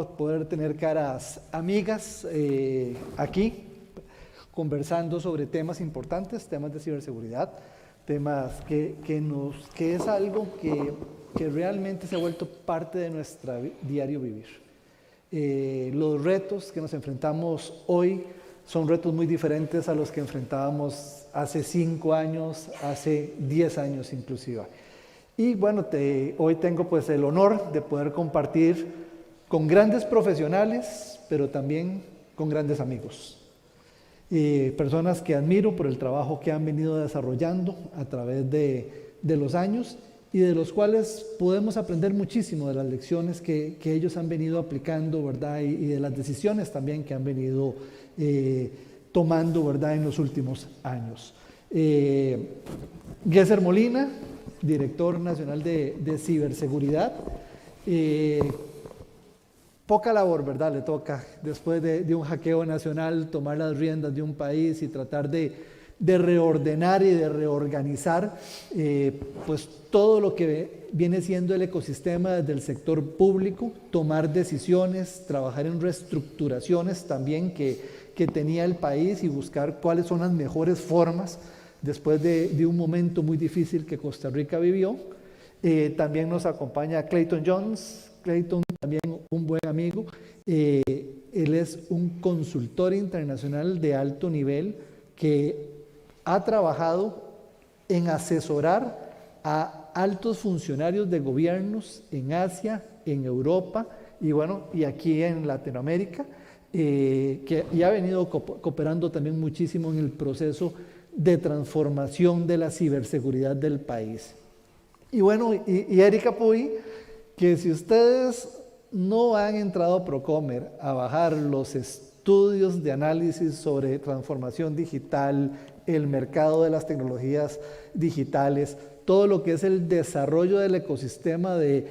bueno poder tener caras amigas aquí, conversando sobre temas importantes, temas de ciberseguridad, temas que es algo que realmente se ha vuelto parte de nuestro diario vivir. Los retos que nos enfrentamos hoy son retos muy diferentes a los que enfrentábamos hace 5 años, hace 10 años inclusive. Y bueno, hoy tengo pues el honor de poder compartir con grandes profesionales, pero también con grandes amigos. Personas que admiro por el trabajo que han venido desarrollando a través de los años y de los cuales podemos aprender muchísimo de las lecciones que ellos han venido aplicando, ¿verdad? Y de las decisiones también que han venido tomando, ¿verdad? En los últimos años. Gesser Molina, director nacional de ciberseguridad. Poca labor, ¿verdad? Le toca después de un hackeo nacional tomar las riendas de un país y tratar de reordenar y de reorganizar pues todo lo que viene siendo el ecosistema desde el sector público, tomar decisiones, trabajar en reestructuraciones también que tenía el país y buscar cuáles son las mejores formas después de un momento muy difícil que Costa Rica vivió. También nos acompaña Clayton Jones. Clayton, también un buen amigo. Él es un consultor internacional de alto nivel que ha trabajado en asesorar a altos funcionarios de gobiernos en Asia, en Europa y bueno, y aquí en Latinoamérica, y ha venido cooperando también muchísimo en el proceso de transformación de la ciberseguridad del país. Y bueno, y Erika Puy, que si ustedes no han entrado a Procomer a bajar los estudios de análisis sobre transformación digital, el mercado de las tecnologías digitales, todo lo que es el desarrollo del ecosistema de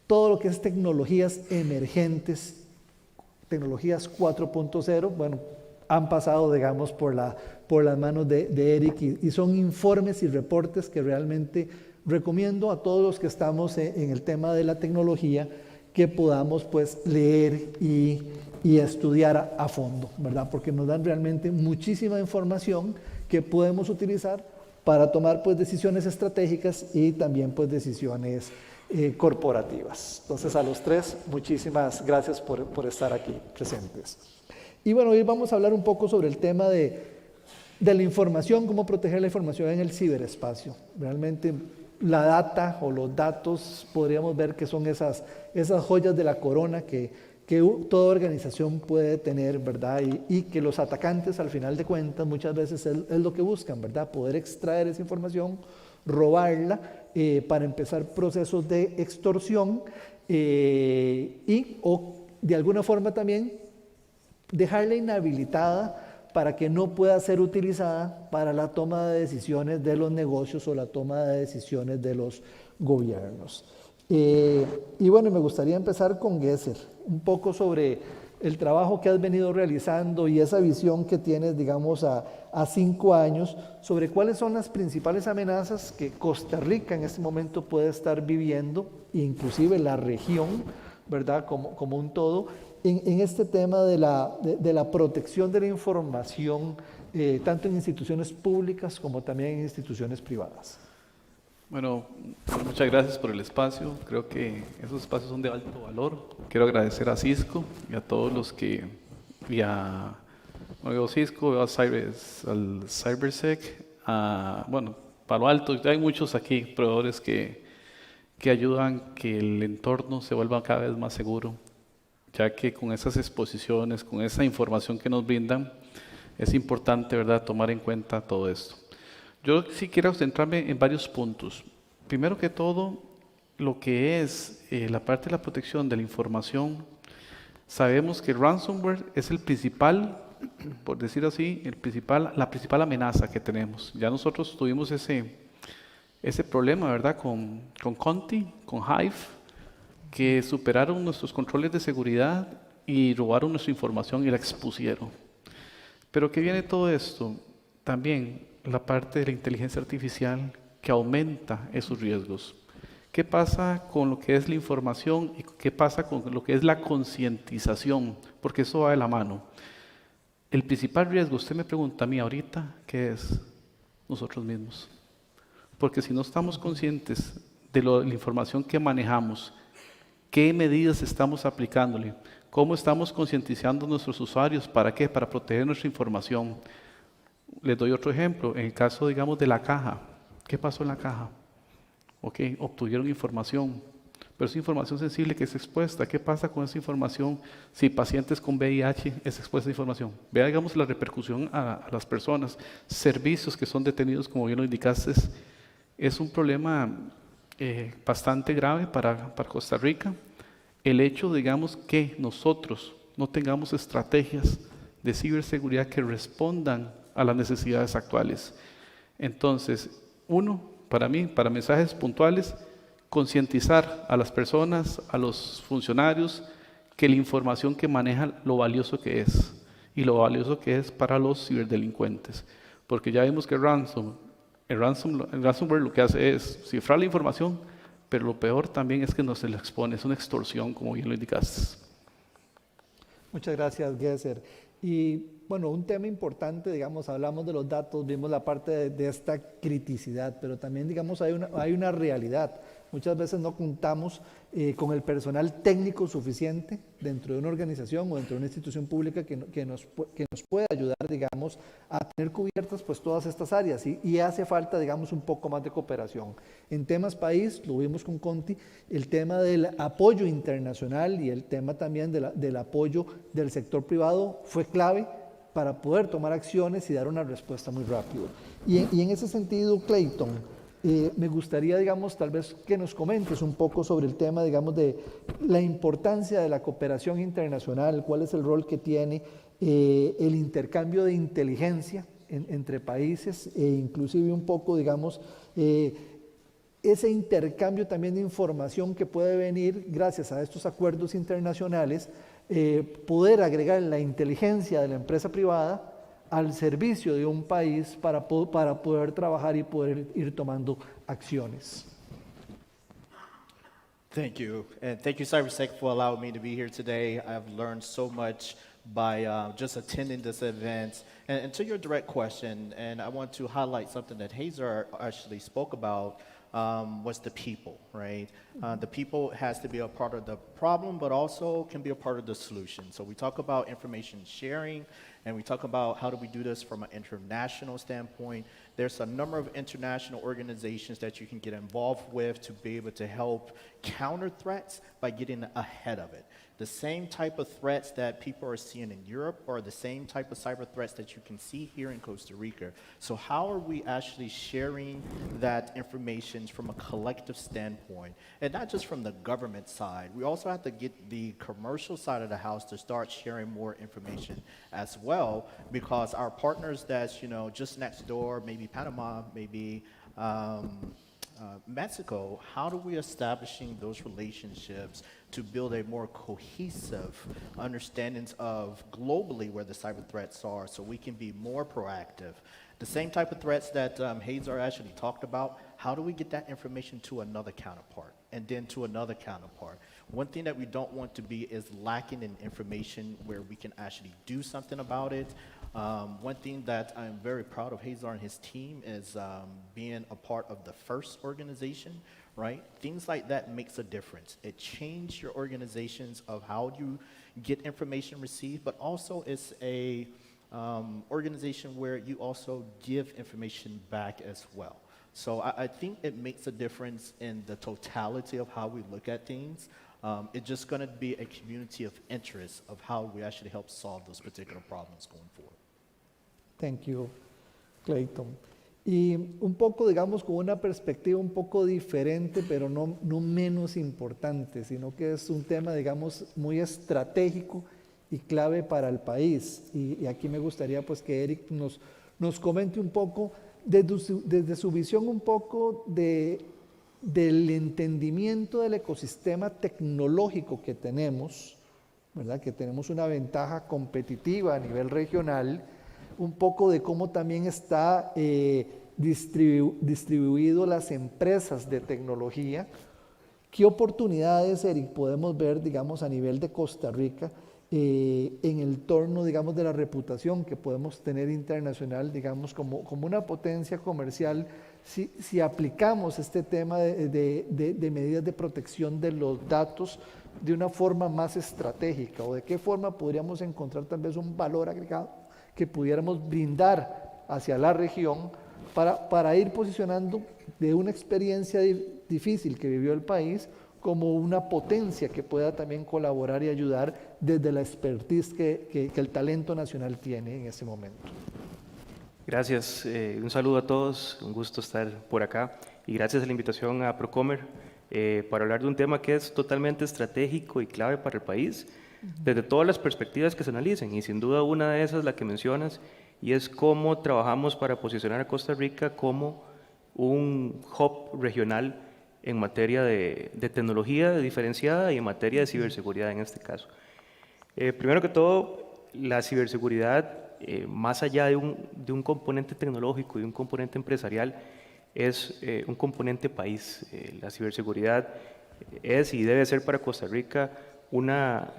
todo lo que es tecnologías emergentes, tecnologías 4.0, bueno, han pasado, digamos, por las manos de Eric y son informes y reportes que realmente recomiendo a todos los que estamos en el tema de la tecnología que podamos pues leer y estudiar a fondo, ¿verdad? Porque nos dan realmente muchísima información que podemos utilizar para tomar pues decisiones estratégicas y también pues decisiones corporativas. Entonces a los tres, muchísimas gracias por estar aquí presentes. Y bueno, hoy vamos a hablar un poco sobre el tema de la información, cómo proteger la información en el ciberespacio. Realmente la data o los datos podríamos ver que son esas joyas de la corona que toda organización puede tener, ¿verdad? Y que los atacantes al final de cuentas muchas veces es lo que buscan, ¿verdad? Poder extraer esa información, robarla para empezar procesos de extorsión o de alguna forma también dejarla inhabilitada para que no pueda ser utilizada para la toma de decisiones de los negocios o la toma de decisiones de los gobiernos. Y bueno, me gustaría empezar con Gesser, un poco sobre el trabajo que has venido realizando y esa visión que tienes, digamos, a 5 años, sobre cuáles son las principales amenazas que Costa Rica en este momento puede estar viviendo, inclusive la región, ¿verdad?, como un todo, en este tema de la protección de la información, tanto en instituciones públicas como también en instituciones privadas. Bueno, muchas gracias por el espacio. Creo que esos espacios son de alto valor. Quiero agradecer a Cisco y a todos los que, no Cisco, al CyberSec, bueno, Palo Alto. Hay muchos aquí, proveedores que ayudan que el entorno se vuelva cada vez más seguro, ya que con esas exposiciones, con esa información que nos brindan, es importante, ¿verdad?, tomar en cuenta todo esto. Yo sí quiero centrarme en varios puntos. Primero que todo, lo que es la parte de la protección de la información. Sabemos que el ransomware es el principal, por decir así, la principal amenaza que tenemos. Ya nosotros tuvimos ese problema, ¿verdad?, con Conti, con Hive, que superaron nuestros controles de seguridad y robaron nuestra información y la expusieron. Pero ¿qué viene todo esto? También la parte de la inteligencia artificial que aumenta esos riesgos. ¿Qué pasa con lo que es la información y qué pasa con lo que es la concientización? Porque eso va de la mano. El principal riesgo, usted me pregunta a mí ahorita, ¿qué es? Nosotros mismos. Porque si no estamos conscientes de la información que manejamos, qué medidas estamos aplicándole, cómo estamos concientizando a nuestros usuarios, ¿para qué? Para proteger nuestra información. Les doy otro ejemplo, en el caso, digamos, de la caja. ¿Qué pasó en la caja? Ok, obtuvieron información, pero es información sensible que es expuesta. ¿Qué pasa con esa información si pacientes con VIH es expuesta a información? Vea, digamos, la repercusión a las personas. Servicios que son detenidos, como bien lo indicaste, es un problema bastante grave para Costa Rica. El hecho, digamos, que nosotros no tengamos estrategias de ciberseguridad que respondan a las necesidades actuales. Entonces, para mí, para mensajes puntuales, concientizar a las personas, a los funcionarios, que la información que manejan, lo valioso que es, y lo valioso que es para los ciberdelincuentes. Porque ya vimos que el ransomware lo que hace es cifrar la información, pero lo peor también es que nos se la expone, es una extorsión, como bien lo indicaste. Muchas gracias, Gesser. Y bueno, un tema importante, digamos, hablamos de los datos, vimos la parte de esta criticidad, pero también, digamos, hay una realidad. Muchas veces no contamos con el personal técnico suficiente dentro de una organización o dentro de una institución pública que nos pueda ayudar, digamos, a tener cubiertas pues todas estas áreas y hace falta, digamos, un poco más de cooperación. En temas país, lo vimos con Conti, el tema del apoyo internacional y el tema también del apoyo del sector privado fue clave para poder tomar acciones y dar una respuesta muy rápido. Y en ese sentido, Clayton, me gustaría, digamos, tal vez que nos comentes un poco sobre el tema, digamos, de la importancia de la cooperación internacional, cuál es el rol que tiene el intercambio de inteligencia entre países e inclusive un poco, digamos, ese intercambio también de información que puede venir gracias a estos acuerdos internacionales, poder agregar la inteligencia de la empresa privada al servicio de un país para poder trabajar y poder ir tomando acciones. Thank you. And thank you, CyberSec, for allowing me to be here today. I've learned so much by just attending this event. And to your direct question, and I want to highlight something that Hazer actually spoke about, was the people, right? The people has to be a part of the problem, but also can be a part of the solution. So we talk about information sharing, and we talk about how do we do this from an international standpoint. There's a number of international organizations that you can get involved with to be able to help counter threats by getting ahead of it. The same type of threats that people are seeing in Europe are the same type of cyber threats that you can see here in Costa Rica. So how are we actually sharing that information from a collective standpoint? And not just from the government side. We also have to get the commercial side of the house to start sharing more information as well, because our partners that's, just next door, maybe Panama, maybe Mexico, how do we establishing those relationships to build a more cohesive understandings of globally where the cyber threats are so we can be more proactive? The same type of threats that Hazer actually talked about, how do we get that information to another counterpart and then to another counterpart? One thing that we don't want to be is lacking in information where we can actually do something about it. One thing that I'm very proud of Hazer and his team is being a part of the FIRST organization, right? Things like that makes a difference. It changes your organizations of how you get information received, but also it's a organization where you also give information back as well. So I think it makes a difference in the totality of how we look at things. It's just going to be a community of interest of how we actually help solve those particular problems going forward. Thank you, Clayton. Y un poco, digamos, con una perspectiva un poco diferente, pero no menos importante, sino que es un tema, digamos, muy estratégico y clave para el país. Y aquí me gustaría pues que Eric nos comente un poco desde su visión un poco del entendimiento del ecosistema tecnológico que tenemos, ¿verdad? Que tenemos una ventaja competitiva a nivel regional, un poco de cómo también está distribuido las empresas de tecnología, ¿Qué oportunidades, Eric, podemos ver, digamos, a nivel de Costa Rica en el torno, digamos, de la reputación que podemos tener internacional, digamos, como una potencia comercial, si aplicamos este tema de medidas de protección de los datos de una forma más estratégica, o de qué forma podríamos encontrar tal vez un valor agregado que pudiéramos brindar hacia la región para ir posicionando de una experiencia difícil que vivió el país como una potencia que pueda también colaborar y ayudar desde la expertise que el talento nacional tiene en ese momento. Gracias, un saludo a todos, un gusto estar por acá y gracias a la invitación a Procomer para hablar de un tema que es totalmente estratégico y clave para el país, desde todas las perspectivas que se analicen, y sin duda una de esas la que mencionas, y es cómo trabajamos para posicionar a Costa Rica como un hub regional en materia de tecnología diferenciada y en materia de ciberseguridad en este caso. Primero que todo, la ciberseguridad, más allá de un componente tecnológico y un componente empresarial, es un componente país. La ciberseguridad es y debe ser para Costa Rica una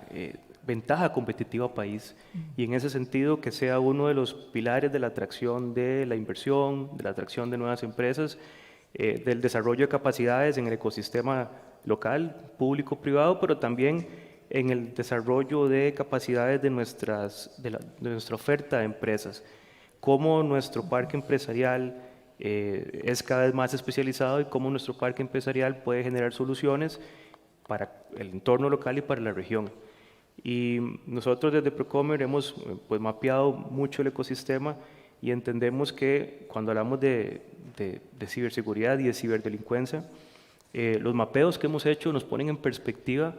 ventaja competitiva país, y en ese sentido que sea uno de los pilares de la atracción de la inversión, de la atracción de nuevas empresas, del desarrollo de capacidades en el ecosistema local, público-privado, pero también en el desarrollo de capacidades de nuestra oferta de empresas, cómo nuestro parque empresarial es cada vez más especializado y cómo nuestro parque empresarial puede generar soluciones para el entorno local y para la región. Y nosotros desde Procomer hemos pues, mapeado mucho el ecosistema y entendemos que cuando hablamos de ciberseguridad y de ciberdelincuencia, los mapeos que hemos hecho nos ponen en perspectiva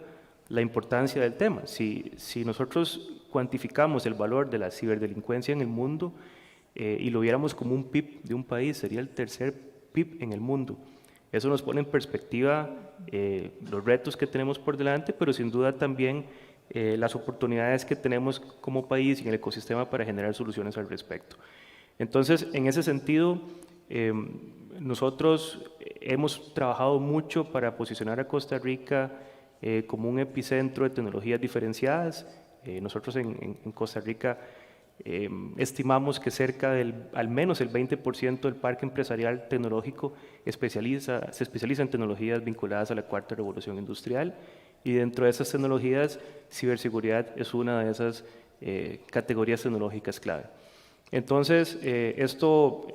la importancia del tema. Si nosotros cuantificamos el valor de la ciberdelincuencia en el mundo y lo viéramos como un PIB de un país, sería el tercer PIB en el mundo. Eso nos pone en perspectiva los retos que tenemos por delante, pero sin duda también las oportunidades que tenemos como país y en el ecosistema para generar soluciones al respecto. Entonces, en ese sentido, nosotros hemos trabajado mucho para posicionar a Costa Rica como un epicentro de tecnologías diferenciadas. Nosotros en Costa Rica estimamos que cerca al menos el 20% del parque empresarial tecnológico se especializa en tecnologías vinculadas a la cuarta revolución industrial, y dentro de esas tecnologías, ciberseguridad es una de esas categorías tecnológicas clave. Entonces, esto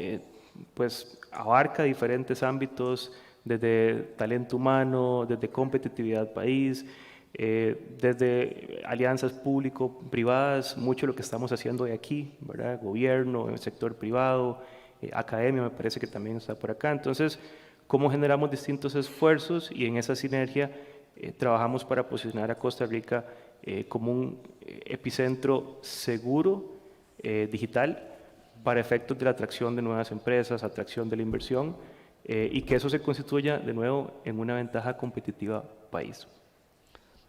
pues abarca diferentes ámbitos, desde talento humano, desde competitividad país, desde alianzas público-privadas, mucho de lo que estamos haciendo hoy aquí, ¿verdad? Gobierno, el sector privado, academia me parece que también está por acá. Entonces, cómo generamos distintos esfuerzos y en esa sinergia trabajamos para posicionar a Costa Rica como un epicentro seguro digital para efectos de la atracción de nuevas empresas, atracción de la inversión, y que eso se constituya de nuevo en una ventaja competitiva país.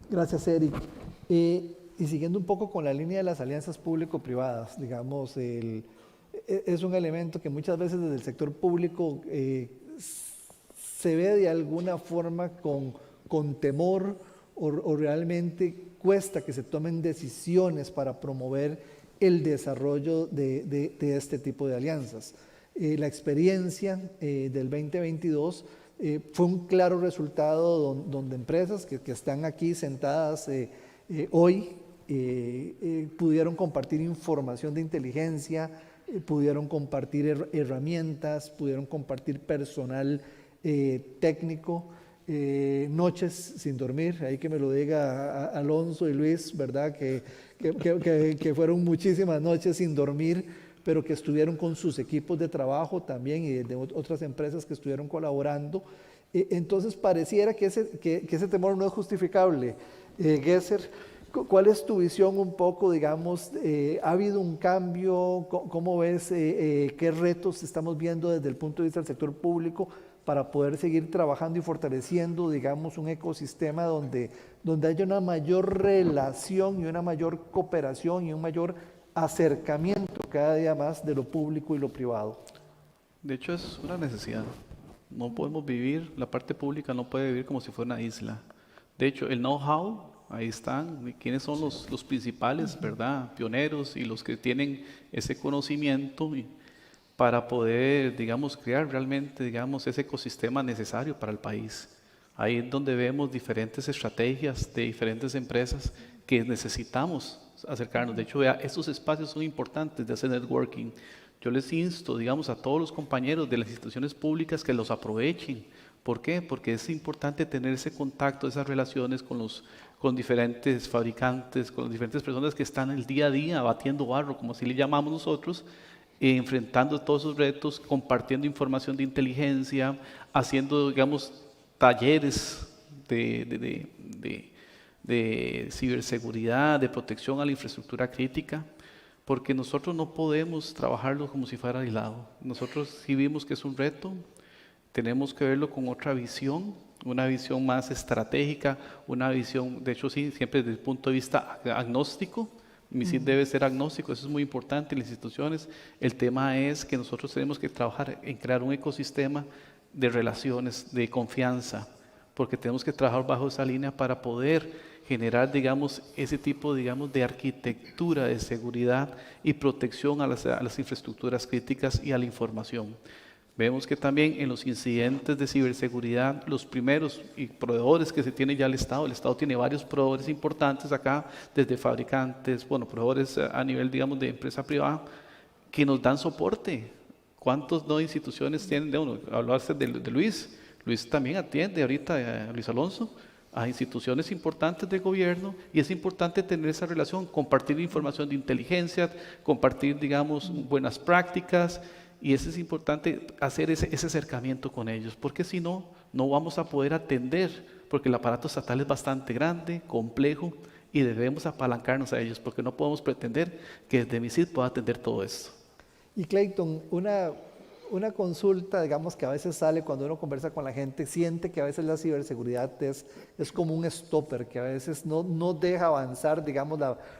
Gracias, Eric. Y siguiendo un poco con la línea de las alianzas público-privadas, digamos, es un elemento que muchas veces desde el sector público se ve de alguna forma con temor o realmente cuesta que se tomen decisiones para promover el desarrollo de este tipo de alianzas. La experiencia del 2022 fue un claro resultado donde empresas que están aquí sentadas hoy pudieron compartir información de inteligencia, pudieron compartir herramientas, pudieron compartir personal técnico, noches sin dormir, ahí que me lo diga Alonso y Luis, ¿verdad? Que fueron muchísimas noches sin dormir, pero que estuvieron con sus equipos de trabajo también y de otras empresas que estuvieron colaborando. Entonces pareciera que ese temor no es justificable. Gesser, ¿cuál es tu visión un poco, digamos, ha habido un cambio? ¿Cómo ves qué retos estamos viendo desde el punto de vista del sector público para poder seguir trabajando y fortaleciendo, digamos, un ecosistema donde haya una mayor relación y una mayor cooperación y un mayor acercamiento cada día más de lo público y lo privado? De hecho, es una necesidad. No podemos vivir, la parte pública no puede vivir como si fuera una isla. De hecho, el know-how, ahí están, quiénes son los principales, ¿verdad? Pioneros y los que tienen ese conocimiento para poder, digamos, crear realmente, digamos, ese ecosistema necesario para el país. Ahí es donde vemos diferentes estrategias de diferentes empresas que necesitamos acercarnos. De hecho, vea, estos espacios son importantes de hacer networking. Yo les insto, digamos, a todos los compañeros de las instituciones públicas que los aprovechen. ¿Por qué? Porque es importante tener ese contacto, esas relaciones con diferentes fabricantes, con las diferentes personas que están el día a día batiendo barro, como así le llamamos nosotros, enfrentando todos esos retos, compartiendo información de inteligencia, haciendo, digamos, talleres de ciberseguridad, de protección a la infraestructura crítica, porque nosotros no podemos trabajarlo como si fuera aislado. Nosotros sí vimos que es un reto, tenemos que verlo con otra visión, una visión más estratégica, una visión, de hecho sí, siempre desde el punto de vista agnóstico. MISID debe ser agnóstico, eso es muy importante en las instituciones. El tema es que nosotros tenemos que trabajar en crear un ecosistema de relaciones, de confianza, porque tenemos que trabajar bajo esa línea para poder generar, digamos, ese tipo, digamos, de arquitectura de seguridad y protección a las infraestructuras críticas y a la información. Vemos que también en los incidentes de ciberseguridad, los primeros y proveedores que se tiene ya el Estado tiene varios proveedores importantes acá, desde fabricantes, bueno, proveedores a nivel, digamos, de empresa privada, que nos dan soporte. ¿Cuántas no instituciones tienen de uno? Hablarse de Luis. Luis también atiende ahorita, Luis Alonso, a instituciones importantes de gobierno, y es importante tener esa relación, compartir información de inteligencia, compartir, digamos, buenas prácticas, y eso es importante, hacer ese acercamiento con ellos, porque si no, no vamos a poder atender, porque el aparato estatal es bastante grande, complejo, y debemos apalancarnos a ellos, porque no podemos pretender que desde MISID pueda atender todo esto. Y Clayton, una consulta, digamos, que a veces sale cuando uno conversa con la gente, siente que a veces la ciberseguridad es como un stopper, que a veces no deja avanzar, digamos,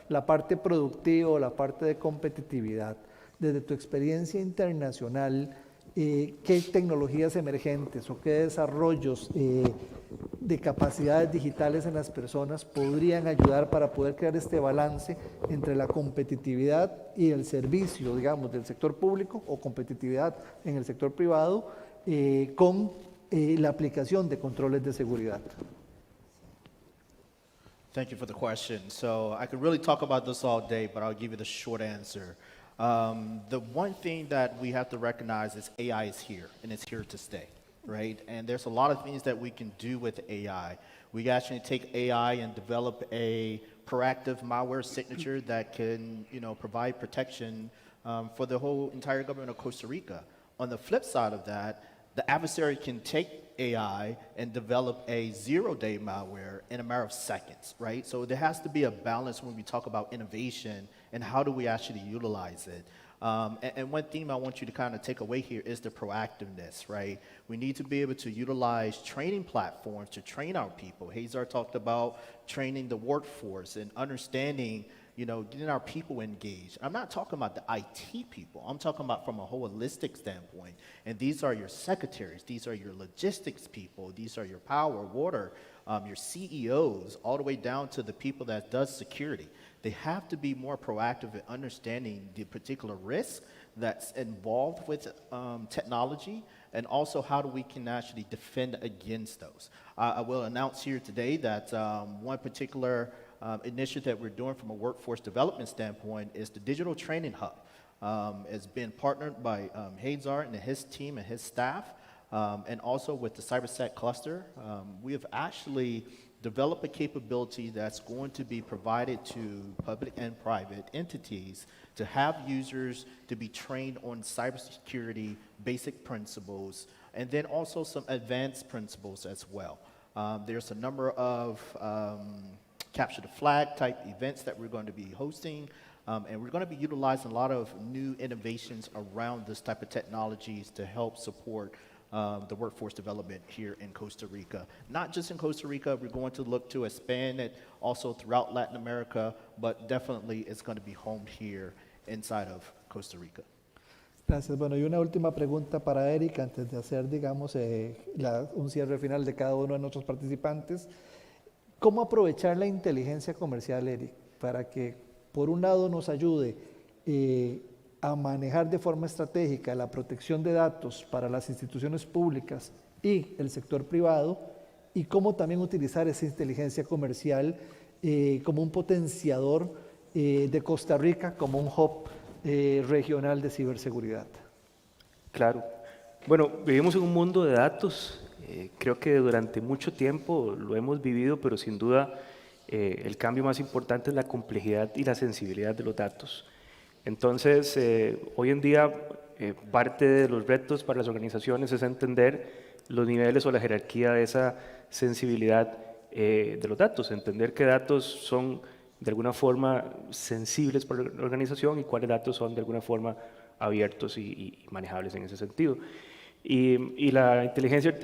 la parte productiva o la parte de competitividad. Desde tu experiencia internacional, ¿qué tecnologías emergentes o qué desarrollos de capacidades digitales en las personas podrían ayudar para poder crear este balance entre la competitividad y el servicio, digamos, del sector público o competitividad en el sector privado con la aplicación de controles de seguridad? Thank you for the question. So I could really talk about this all day, but I'll give you the short answer. The one thing that we have to recognize is AI is here, and it's here to stay, right? And there's a lot of things that we can do with AI. We can actually take AI and develop a proactive malware signature that can, provide protection for the whole entire government of Costa Rica. On the flip side of that, the adversary can take AI and develop a zero-day malware in a matter of seconds, right? So there has to be a balance when we talk about innovation and how do we actually utilize it. And one theme I want you to kind of take away here is the proactiveness, right? We need to be able to utilize training platforms to train our people. Hazar talked about training the workforce and understanding, getting our people engaged. I'm not talking about the IT people. I'm talking about from a holistic standpoint. And these are your secretaries. These are your logistics people. These are your power, water, your CEOs, all the way down to the people that does security. They have to be more proactive in understanding the particular risk that's involved with technology, and also how we can actually defend against those. I will announce here today that one particular initiative that we're doing from a workforce development standpoint is the Digital Training Hub. It's been partnered by Hazar and his team and his staff, and also with the CyberSec cluster. We have actually developed a capability that's going to be provided to public and private entities to have users to be trained on cybersecurity basic principles, and then also some advanced principles as well. There's a number of capture the flag type events that we're going to be hosting, and we're going to be utilizing a lot of new innovations around this type of technologies to help support the workforce development here in Costa Rica. Not just in Costa Rica, we're going to look to expand it also throughout Latin America, but definitely it's going to be homed here inside of Costa Rica. Gracias. Bueno, y una última pregunta para Eric antes de hacer, digamos, un cierre final de cada uno de nuestros participantes. ¿Cómo aprovechar la inteligencia comercial, Eric, para que, por un lado, nos ayude a manejar de forma estratégica la protección de datos para las instituciones públicas y el sector privado, y cómo también utilizar esa inteligencia comercial como un potenciador de Costa Rica, como un hub regional de ciberseguridad? Claro. Bueno, vivimos en un mundo de datos. Creo que durante mucho tiempo lo hemos vivido, pero sin duda el cambio más importante es la complejidad y la sensibilidad de los datos. Entonces, hoy en día, parte de los retos para las organizaciones es entender los niveles o la jerarquía de esa sensibilidad de los datos, entender qué datos son de alguna forma sensibles para la organización y cuáles datos son de alguna forma abiertos y manejables en ese sentido. Y la inteligencia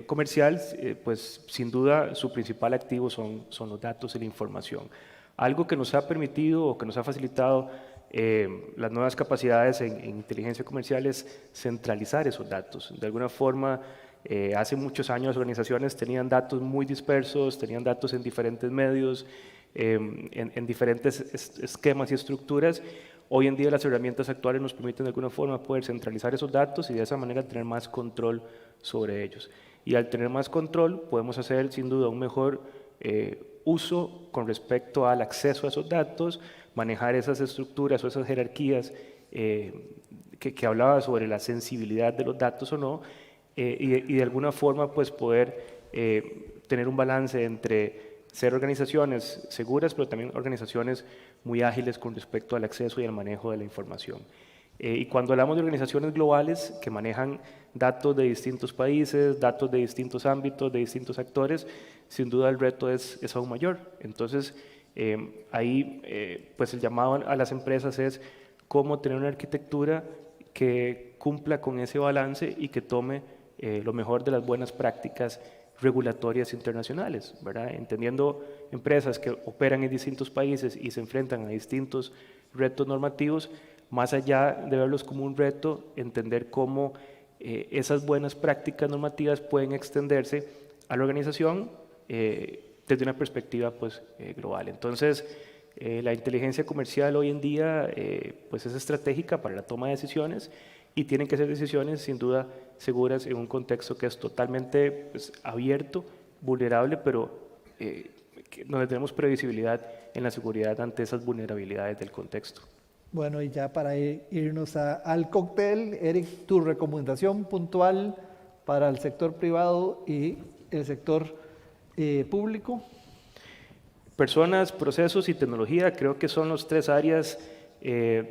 comercial, pues sin duda su principal activo son los datos y la información. Algo que nos ha permitido o que nos ha facilitado las nuevas capacidades en inteligencia comercial es centralizar esos datos. De alguna forma, hace muchos años las organizaciones tenían datos muy dispersos, tenían datos en diferentes medios, en diferentes esquemas y estructuras. Hoy en día las herramientas actuales nos permiten de alguna forma poder centralizar esos datos y de esa manera tener más control sobre ellos. Y al tener más control podemos hacer sin duda un mejor uso con respecto al acceso a esos datos, manejar esas estructuras o esas jerarquías que hablaba sobre la sensibilidad de los datos o no, y de alguna forma pues poder tener un balance entre ser organizaciones seguras, pero también organizaciones muy ágiles con respecto al acceso y al manejo de la información. Y cuando hablamos de organizaciones globales que manejan datos de distintos países, datos de distintos ámbitos, de distintos actores, sin duda el reto es aún mayor. Entonces, ahí pues el llamado a las empresas es cómo tener una arquitectura que cumpla con ese balance y que tome lo mejor de las buenas prácticas regulatorias internacionales, ¿verdad? Entendiendo empresas que operan en distintos países y se enfrentan a distintos retos normativos, más allá de verlos como un reto, entender cómo esas buenas prácticas normativas pueden extenderse a la organización desde una perspectiva pues, global. Entonces, la inteligencia comercial hoy en día pues es estratégica para la toma de decisiones y tienen que ser decisiones sin duda seguras en un contexto que es totalmente pues, abierto, vulnerable, pero donde tenemos previsibilidad en la seguridad ante esas vulnerabilidades del contexto. Bueno, y ya para irnos al cóctel, Eric, tu recomendación puntual para el sector privado y el sector público. Personas, procesos y tecnología creo que son los tres áreas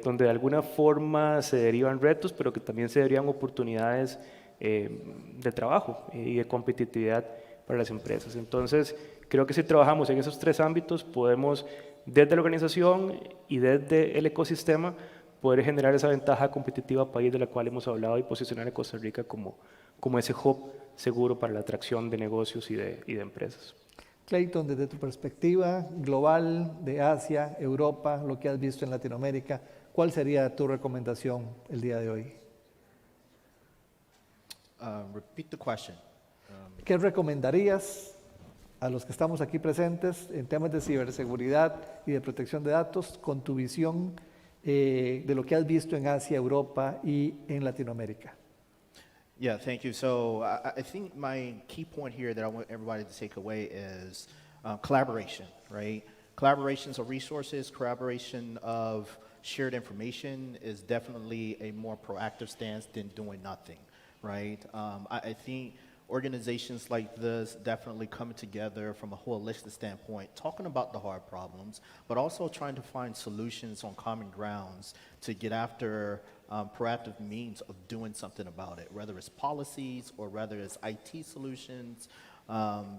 donde de alguna forma se derivan retos, pero que también se derivan oportunidades de trabajo y de competitividad para las empresas. Entonces, creo que si trabajamos en esos tres ámbitos, podemos desde la organización y desde el ecosistema poder generar esa ventaja competitiva país de la cual hemos hablado y posicionar a Costa Rica como ese hub seguro para la atracción de negocios y de empresas. Clayton, desde tu perspectiva global de Asia, Europa, lo que has visto en Latinoamérica, ¿cuál sería tu recomendación el día de hoy? Repeat the question. ¿Qué recomendarías a los que estamos aquí presentes en temas de ciberseguridad y de protección de datos con tu visión de lo que has visto en Asia, Europa y en Latinoamérica? Yeah, thank you. So I think my key point here that I want everybody to take away is collaboration, right? Collaborations of resources, collaboration of shared information is definitely a more proactive stance than doing nothing, right? I think organizations like this definitely coming together from a holistic standpoint, talking about the hard problems, but also trying to find solutions on common grounds to get after proactive means of doing something about it, whether it's policies or whether it's IT solutions,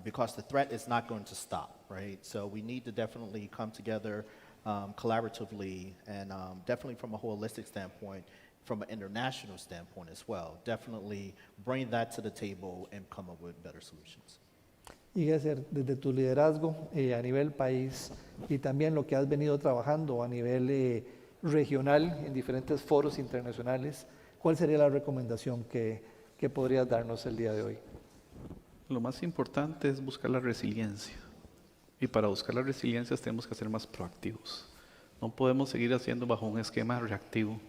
because the threat is not going to stop, right? So we need to definitely come together collaboratively and definitely from a holistic standpoint, from an international standpoint as well. Definitely bring that to the table and come up with better solutions. Y Gesser, desde tu liderazgo a nivel país y también lo que has venido trabajando a nivel regional, en diferentes foros internacionales, ¿cuál sería la recomendación que podrías darnos el día de hoy? Lo más importante es buscar la resiliencia. Y para buscar la resiliencia tenemos que ser más proactivos. No podemos seguir haciendo bajo un esquema reactivo,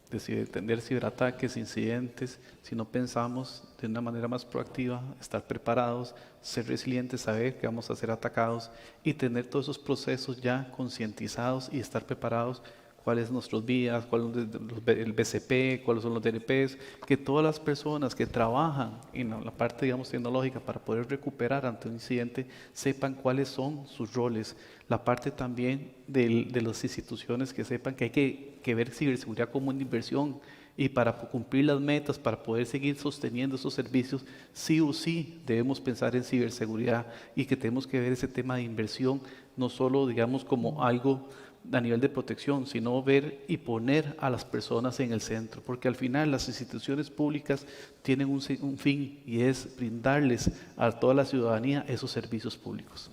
de entender ciberataques, incidentes, si no pensamos de una manera más proactiva, estar preparados, ser resilientes, saber que vamos a ser atacados y tener todos esos procesos ya concientizados y estar preparados. Cuáles son nuestros vías, cuál es el BCP, cuáles son los DNPs, que todas las personas que trabajan en la parte, digamos, tecnológica para poder recuperar ante un incidente sepan cuáles son sus roles. La parte también de las instituciones que sepan que hay que ver ciberseguridad como una inversión y para cumplir las metas, para poder seguir sosteniendo esos servicios, sí o sí debemos pensar en ciberseguridad y que tenemos que ver ese tema de inversión, no solo, digamos, como algo a nivel de protección, sino ver y poner a las personas en el centro, porque al final las instituciones públicas tienen un fin y es brindarles a toda la ciudadanía esos servicios públicos.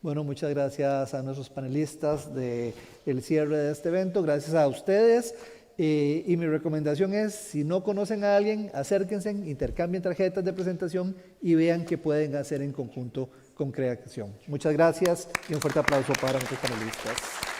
Bueno, muchas gracias a nuestros panelistas del cierre de este evento, gracias a ustedes. Y mi recomendación es, si no conocen a alguien, acérquense, intercambien tarjetas de presentación y vean qué pueden hacer en conjunto con Creacción. Muchas gracias y un fuerte aplauso para nuestros panelistas.